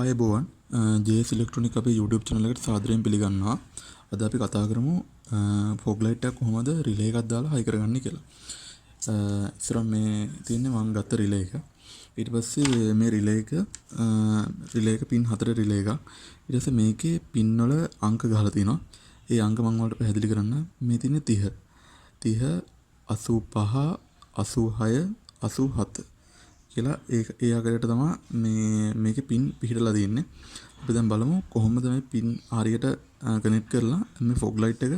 ආයුබෝවන් JS ඉලෙක්ට්‍රොනික අපේ YouTube channel එකට සාදරයෙන් පිළිගන්නවා. අද අපි කතා කරමු fog light එකක් කොහොමද relay එකක් දාලා high කරගන්නේ කියලා. ඉස්සරහ මේ තියෙන්නේ මම ගත්ත relay එක. ඊට පස්සේ මේ relay එක pin 4 relay එකක්. ඊට පස්සේ මේකේ pin වල අංක ගහලා තිනවා. ඒ අංක මම වලට පැහැදිලි කරන්න. මේ තියෙන්නේ 30. 30 85 86 87 කියලා ඒ ආකාරයට තමයි මේකේ පින් පිහිටලා තියෙන්නේ. අපි දැන් බලමු කොහොමද මේ පින් හරියට කනෙක්ට් කරලා මේ fog light එක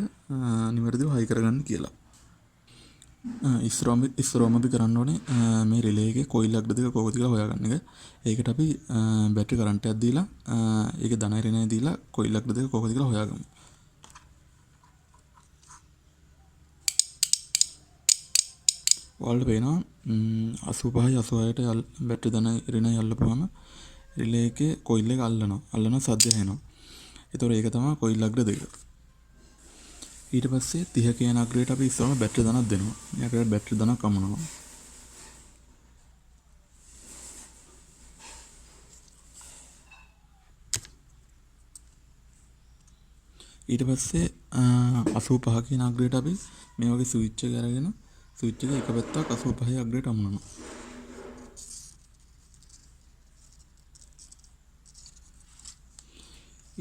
නිවැරදිව හයි කරගන්න කියලා. ඉස්සරවම අපි කරන්න ඕනේ මේ රිලේ එකේ කොයිල් අග්‍ර දෙක කොහොමද කියලා හොයාගන්න එක. ඒකට අපි බැටරි කරන්ට් එකක් දීලා ඒකේ ධනයි ඍණයි දීලා කොයිල් අග්‍ර දෙක කොහොමද කියලා හොයාගමු. ඔයාලට පේනවා 85යි 86ට බැටරි ධනයි ඍණයි අල්ලපුවාම රිලේ එකේ කොයිල් එක අල්ලන සද්දය එනවා. ඒතකොට ඒක තමයි කොයිල් අග්‍ර දෙක. ඊට පස්සේ 30 කියන අග්‍රයට අපි ඉස්සරහම බැටරි ධනක් දෙනවා. මේ අග්‍රයට බැටරි ධනක් අමුණනවා. ඊට පස්සේ 85 කියන අග්‍රයට අපි මේ වගේ ස්විච් එක අරගෙන ස්විච් එක එක පැත්තක් 85 අග්‍රයට අමුණනවා.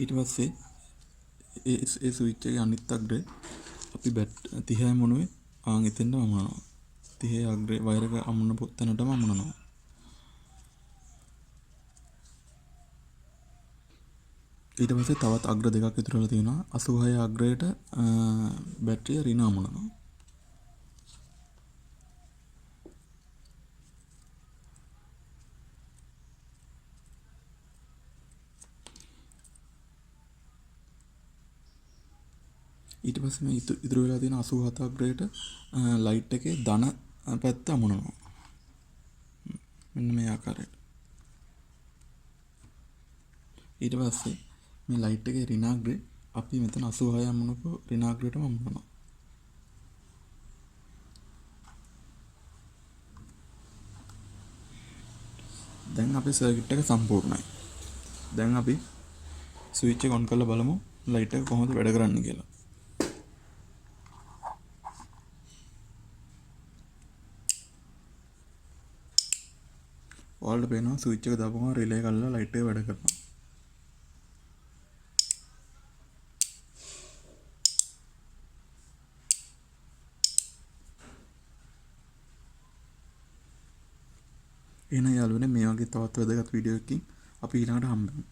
ඊට පස්සේ ඒ ස්විච් එකේ අනිත් අග්‍රේ අපි 30 මොනුවේ ආන් එතෙන්ට අමුණනවා. 30 අග්‍රේ වයර් එක අමුණන තැනටම අමුණනවා. ඊට පස්සේ තවත් අග්‍ර දෙකක් ඉතුරු වෙලා තියෙනවා. 86 අග්‍රයට බැටරිය ඍණ අමුණනවා. ඊට පස්සේ මේ ඉතුරු වෙලා තියෙන 87 අග්‍රයට ලයිට් එකේ ධන පැත්ත අමුණනවා. මෙන්න මේ ආකාරයට. ඊට පස්සේ මේ ලයිට් එකේ ඍණ අග්‍රේ අපි මෙතන 86 අමුණපු ඍණ අග්‍රයටම අමුණනවා. දැන් අපේ සර්කිට් එක සම්පූර්ණයි. දැන් අපි ස්විච් එක ඔන් කරලා බලමු ලයිට් එක කොහොමද වැඩ කරන්නේ කියලා. ඔයාලට පේනවා ස්විච් එක දාපුවම රිලේ එක අල්ලලා ලයිට් එක වැඩ කරනවා. එහෙනම් යාළුවනේ මේ වගේ තවත් වැදගත් වීඩියෝ එකකින් අපි ඊළඟට හම්බෙමු.